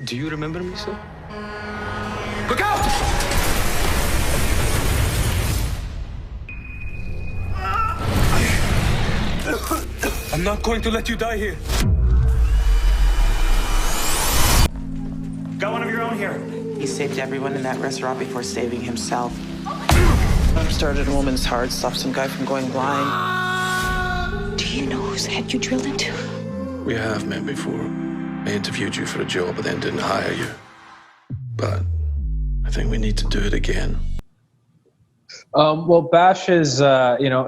Do you remember me, sir? Look out! I'm not going to let you die here. Got one of your own here. He saved everyone in that restaurant before saving himself. Started a woman's heart, stopped some guy from going blind. Do you know whose head you drilled into? We have met before. I interviewed you for a job, but then didn't hire you. But I think we need to do it again. Well, Bash is,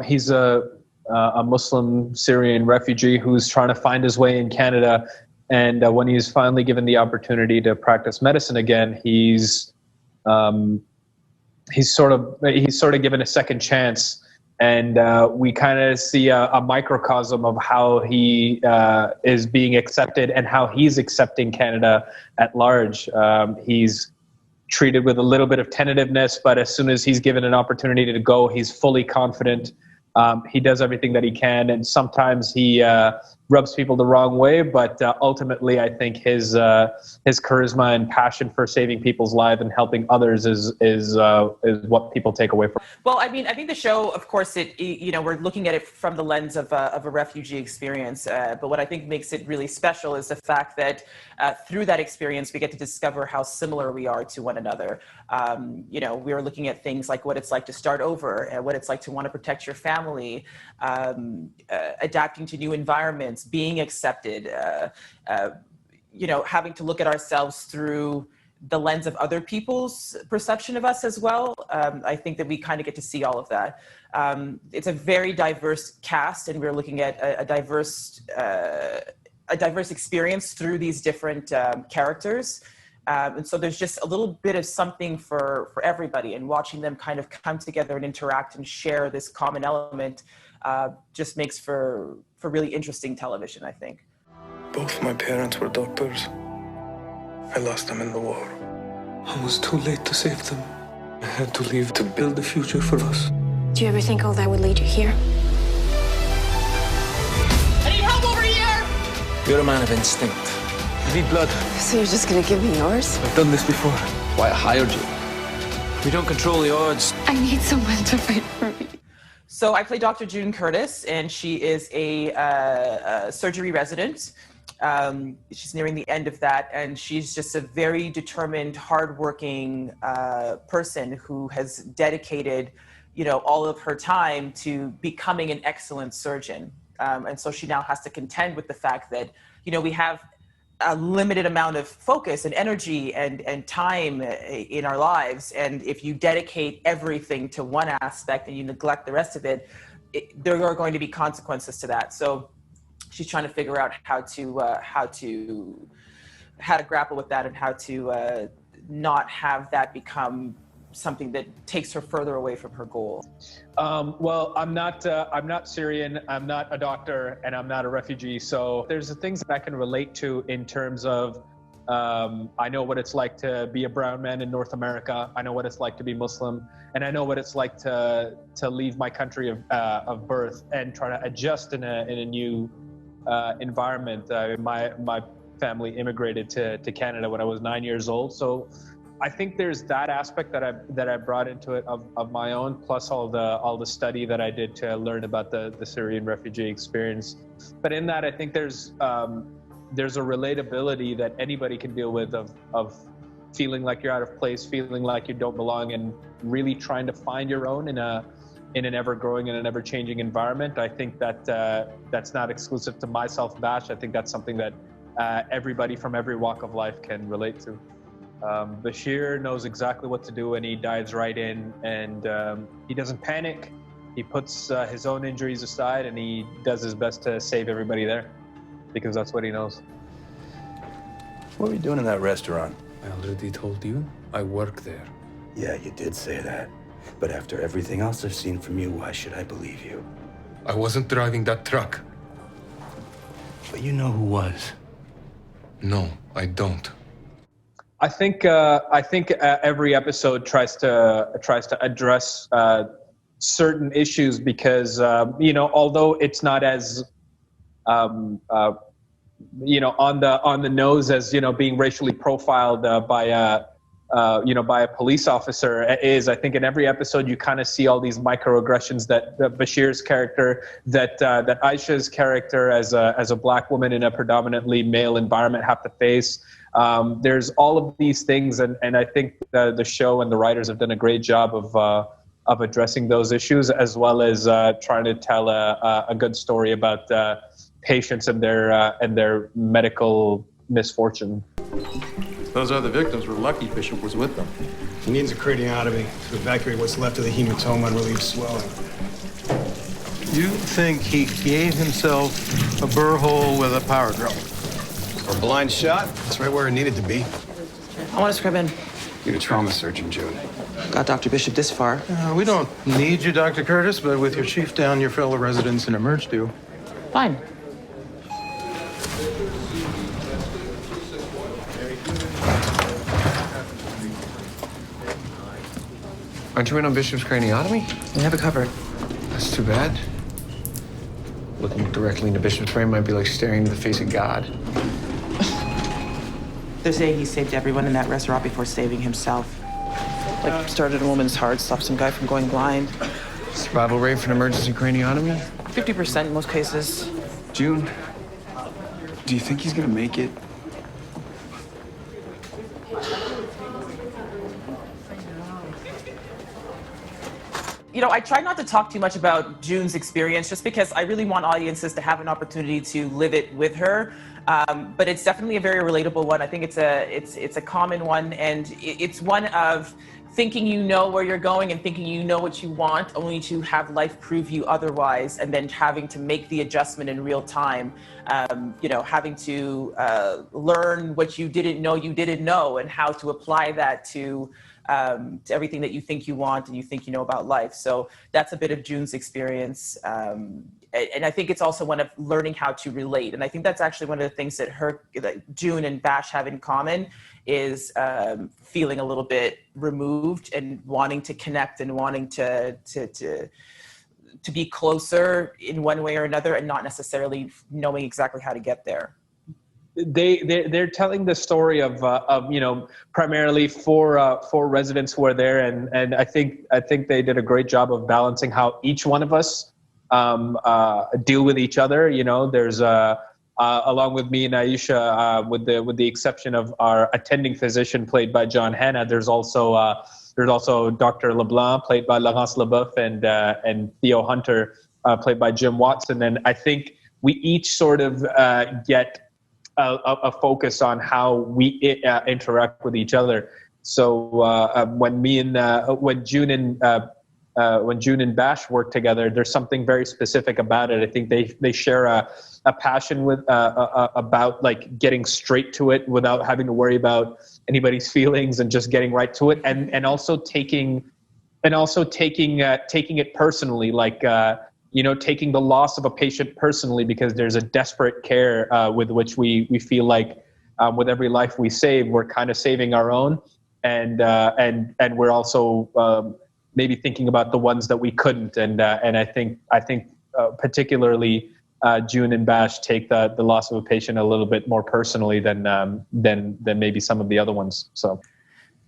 he's a Muslim Syrian refugee who's trying to find his way in Canada. And when he's finally given the opportunity to practice medicine again, he's sort of given a second chance. And we kind of see a microcosm of how he is being accepted and how he's accepting Canada at large. He's treated with a little bit of tentativeness, but as soon as he's given an opportunity to go, he's fully confident. He does everything that he can, and sometimes he rubs people the wrong way. But ultimately, I think his charisma and passion for saving people's lives and helping others is what people take away from. Well, I mean, I think the show, of course, we're looking at it from the lens of a refugee experience. But what I think makes it really special is the fact that through that experience, we get to discover how similar we are to one another. We're looking at things like what it's like to start over, and what it's like to want to protect your family, adapting to new environments, being accepted, having to look at ourselves through the lens of other people's perception of us as well. I think that we kind of get to see all of that. It's a very diverse cast, and we're looking at a diverse experience through these different characters. And so there's just a little bit of something for everybody, and watching them kind of come together and interact and share this common element just makes for really interesting television, I think. Both my parents were doctors. I lost them in the war. I was too late to save them. I had to leave to build a future for us. Do you ever think all that would lead you here? I need help over here! You're a man of instinct. You need blood. So you're just gonna give me yours? I've done this before. That's why I hired you. We don't control the odds. I need someone to fight for me. So I play Dr. June Curtis, and she is a surgery resident. She's nearing the end of that, and she's just a very determined, hardworking person who has dedicated, all of her time to becoming an excellent surgeon. And so she now has to contend with the fact that, we have a limited amount of focus and energy and time in our lives. And if you dedicate everything to one aspect and you neglect the rest of it, there are going to be consequences to that. So she's trying to figure out how to grapple with that, and how to not have that become something that takes her further away from her goal. Well, I'm not Syrian, I'm not a doctor, and I'm not a refugee. So there's the things that I can relate to in terms of, I know what it's like to be a brown man in North America. I know what it's like to be Muslim, and I know what it's like to leave my country of birth and try to adjust in a new environment. My family immigrated to Canada when I was 9 years old. So I think there's that aspect that I brought into it of my own, plus all the study that I did to learn about the Syrian refugee experience. But in that, I think there's a relatability that anybody can deal with of feeling like you're out of place, feeling like you don't belong, and really trying to find your own in an ever-growing and an ever-changing environment. I think that that's not exclusive to myself, Bash. I think that's something that everybody from every walk of life can relate to. Bashir knows exactly what to do, and he dives right in, and he doesn't panic. He puts his own injuries aside, and he does his best to save everybody there, because that's what he knows. What were you doing in that restaurant? I already told you, I work there. Yeah, you did say that. But after everything else I've seen from you, why should I believe you? I wasn't driving that truck. But you know who was. No, I don't. I think every episode tries to address certain issues, because although it's not as on the nose as being racially profiled by a police officer is. I think in every episode you kind of see all these microaggressions that Bashir's character, that Aisha's character as a black woman in a predominantly male environment have to face. There's all of these things, and I think the show and the writers have done a great job of addressing those issues, as well as trying to tell a good story about patients and their medical misfortune. Those other victims were lucky Bishop was with them. He needs a craniotomy to evacuate what's left of the hematoma and relieve swelling. You think he gave himself a burr hole with a power drill? Or a blind shot? That's right where it needed to be. I want to scrub in. Need a trauma surgeon, June. Got Dr. Bishop this far. We don't need you, Dr. Curtis, but with your chief down, your fellow residents in emerge do. Fine. Aren't you in on Bishop's craniotomy? We have it covered. That's too bad. Looking directly into Bishop's brain might be like staring into the face of God. They're saying he saved everyone in that restaurant before saving himself. Like, started a woman's heart, stopped some guy from going blind. Survival rate for an emergency craniotomy? 50% in most cases. June, do you think he's gonna make it? I try not to talk too much about June's experience just because I really want audiences to have an opportunity to live it with her. But it's definitely a very relatable one. I think it's a common one, and it's one of thinking you know where you're going and thinking you know what you want, only to have life prove you otherwise, and then having to make the adjustment in real time. Having to learn what you didn't know and how to apply that to everything that you think you want and you think you know about life. So that's a bit of June's experience. And I think it's also one of learning how to relate. And I think that's actually one of the things that June and Bash have in common is feeling a little bit removed and wanting to connect and wanting to be closer in one way or another and not necessarily knowing exactly how to get there. They're telling the story of primarily for residents who are there, and I think they did a great job of balancing how each one of us deal with each other. There's along with me and Ayisha, with the exception of our attending physician played by John Hanna, there's also Dr. LeBlanc played by Laurence Leboeuf and Theo Hunter played by Jim Watson, and I think we each sort of get a focus on how we interact with each other. So when June and Bash work together, there's something very specific about it. I think they share a passion with about like getting straight to it without having to worry about anybody's feelings and just getting right to it, and also taking it personally, like taking the loss of a patient personally, because there's a desperate care with which we feel like with every life we save, we're kind of saving our own, and we're also maybe thinking about the ones that we couldn't, and I think particularly June and Bash take the loss of a patient a little bit more personally than maybe some of the other ones. So.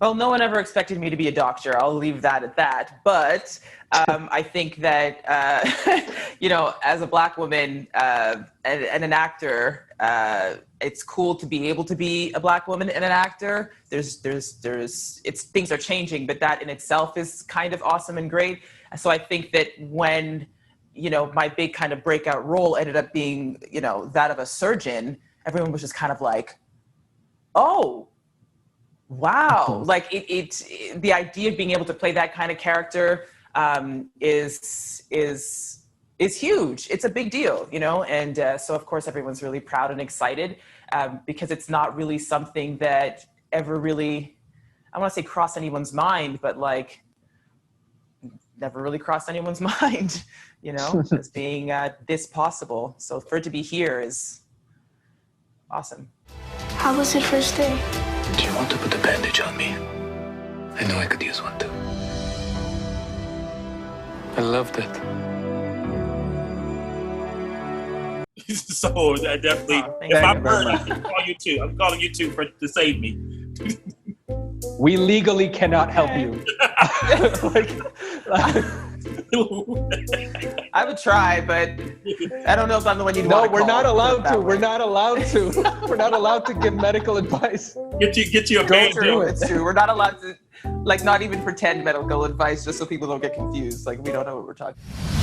Well, no one ever expected me to be a doctor. I'll leave that at that. But I think that, as a Black woman and an actor, it's cool to be able to be a Black woman and an actor. Things are changing, but that in itself is kind of awesome and great. So I think that when, my big kind of breakout role ended up being, that of a surgeon, everyone was just kind of like, oh, wow. Like the idea of being able to play that kind of character is huge. It's a big deal, and so of course everyone's really proud and excited because it's not really something that ever really, I want to say crossed anyone's mind, but like never really crossed anyone's mind, as being this possible. So for it to be here is awesome. How was it first day? Do you want to put a bandage on me? I know I could use one too. I loved it. So I definitely, if I'm hurt, I'm gonna call you too. I'm calling you too to save me. We legally cannot help you. I would try, but I don't know if I'm the one you'd want to No, call. we're not allowed to. Way. We're not allowed to. We're not allowed to give medical advice. Get you a band. It's true. We're not allowed to, not even pretend medical advice just so people don't get confused. We don't know what we're talking about.